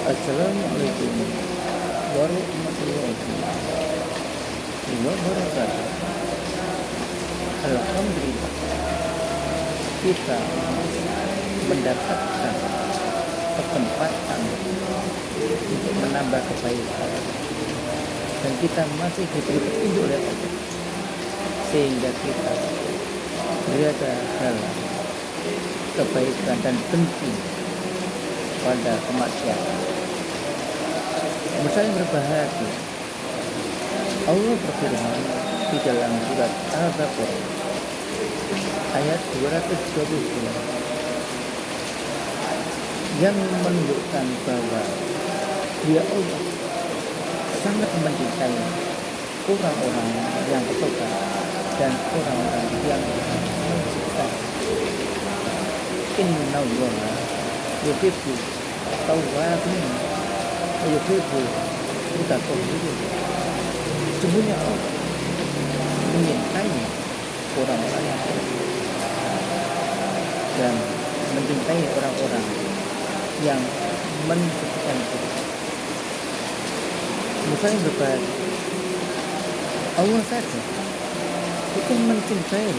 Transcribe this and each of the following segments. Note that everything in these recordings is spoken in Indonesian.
Assalamualaikum warahmatullahi wabarakatuh. Alhamdulillah kita mendapatkan kesempatan untuk menambah kebaikan dan kita masih diberi petunjuk oleh Allah sehingga kita berada dalam kebaikan dan benci pada kemaksiatan. Saya berbahagia Allah berfirman di dalam surat Al-Baqarah ayat 229 yang menunjukkan bahwa Dia Allah sangat mencintai orang-orang yang bertobat dan orang-orang yang mencintai. Inna Allaha yuhibbu tawwabin wa yuhibbu mutatahhirin. Sesungguhnya Allah menyintai orang-orang yang bertobat dan mencintai orang-orang yang mensucikan diri. Misalnya berbagi Allah saja itu mencintai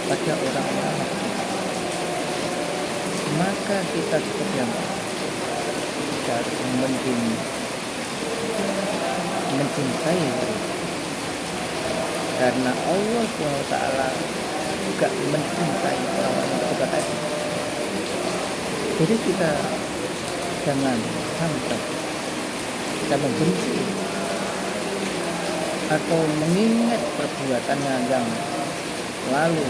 pada orang-orang, maka kita seperti yang kita harus mencintai mereka, karena Allah SWT juga mencintai orang-orang yang bertobat tadi. Jadi kita jangan sampai kita membenci atau mengingat perbuatannya yang lalu,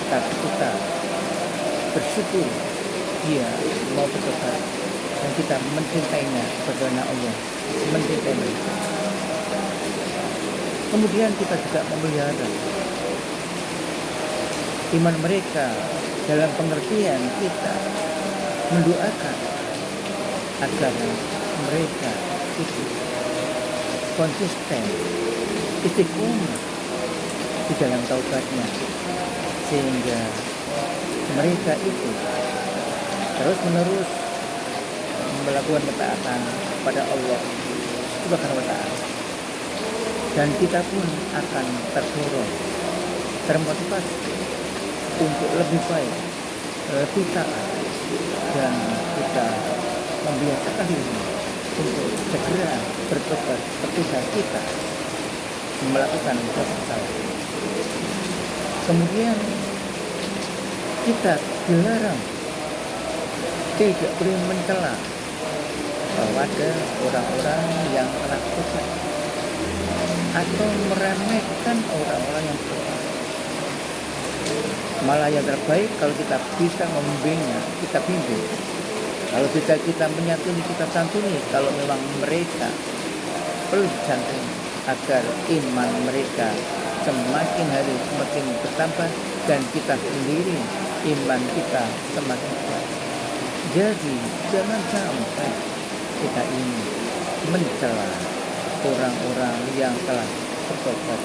tapi kita bersyukur dia mau bertobat dan kita mencintainya karena Allah mencintai mereka. Kemudian kita juga memelihara iman mereka dalam pengertian kita mendoakan agar mereka itu konsisten, istiqomah di dalam taubatnya, sehingga mereka itu terus-menerus melakukan ketaatan kepada Allah Subhanahu wa Ta'ala. Dan kita pun akan terdorong, termotivasi untuk lebih baik, lebih taat, dan kita membiasakan diri untuk segera bertobat ketika kita melakukan dosa salah. Kemudian kita dilarang tidak boleh mencela pada orang-orang yang telah bertobat atau meremehkan orang-orang yang bertobat. Malah yang terbaik kalau kita bisa membimbingnya, kita bimbing. Kalau kita menyantuni, kita santuni. Kalau memang mereka perlu disantuni agar iman mereka semakin hari semakin bertambah dan kita sendiri iman kita semakin kuat. Jadi jangan sampai kita ini mencela orang-orang yang telah bertobat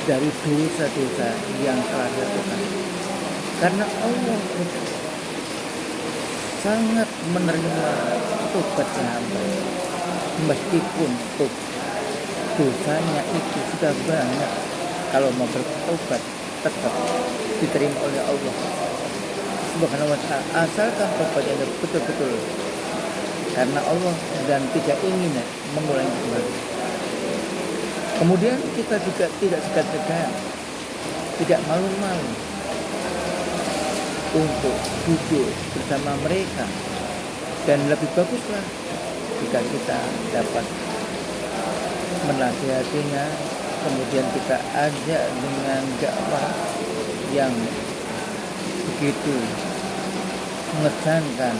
dari dosa-dosa yang telah dilakukan, karena Allah sangat menerima tobatnya hamba, meskipun dosanya itu sudah banyak. Kalau mau bertobat tetap diterima oleh Allah Subhanahu wa Ta'ala, asalkan tobatnya betul-betul karena Allah dan tidak ingin mengulangi kembali. Kemudian kita juga tidak segan-segan, tidak malu-malu untuk duduk bersama mereka, dan lebih baguslah jika kita dapat menasihatinya, kemudian kita ajak dengan dakwah yang begitu mengesankan,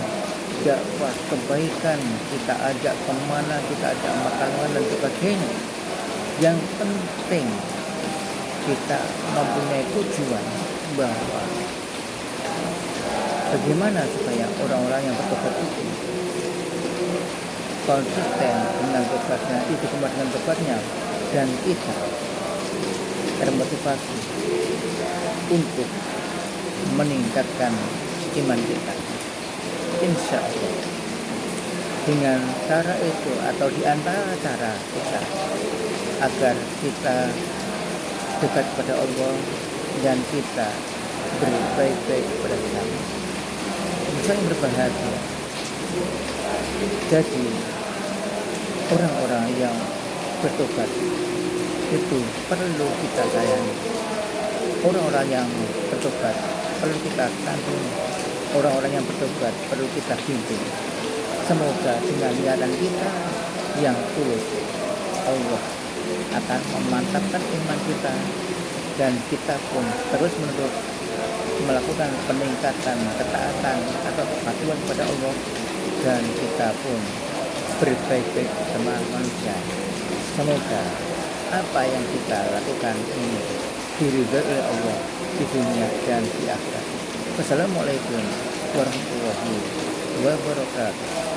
dakwah kebaikan, kita ajak kemana, kita ajak makan dan sebagainya. Yang penting kita mempunyai tujuan bahwa bagaimana supaya orang-orang yang bertobat itu konsisten dengan tobatnya, istiqomah dengan tobatnya, dan kita termotivasi untuk meningkatkan iman kita. Insya Allah. Dengan cara itu atau di antara cara kita agar kita dekat kepada Allah dan kita berbaik-baik kepada sesama, yang berbahagia. Jadi orang-orang yang bertobat itu perlu kita sayangi. Orang-orang yang bertobat perlu kita kandungi. Orang-orang yang bertobat perlu kita bimbing. Semoga dengan niatan kita yang tulus, Allah akan memantapkan iman kita dan kita pun terus-menerus melakukan peningkatan ketaatan atau kepatuhan kepada Allah, dan kita pun berbaik-baik sama manusia. Semoga apa yang kita lakukan ini diridhoi oleh Allah di dunia dan di akhirat. Wassalamualaikum warahmatullahi wabarakatuh.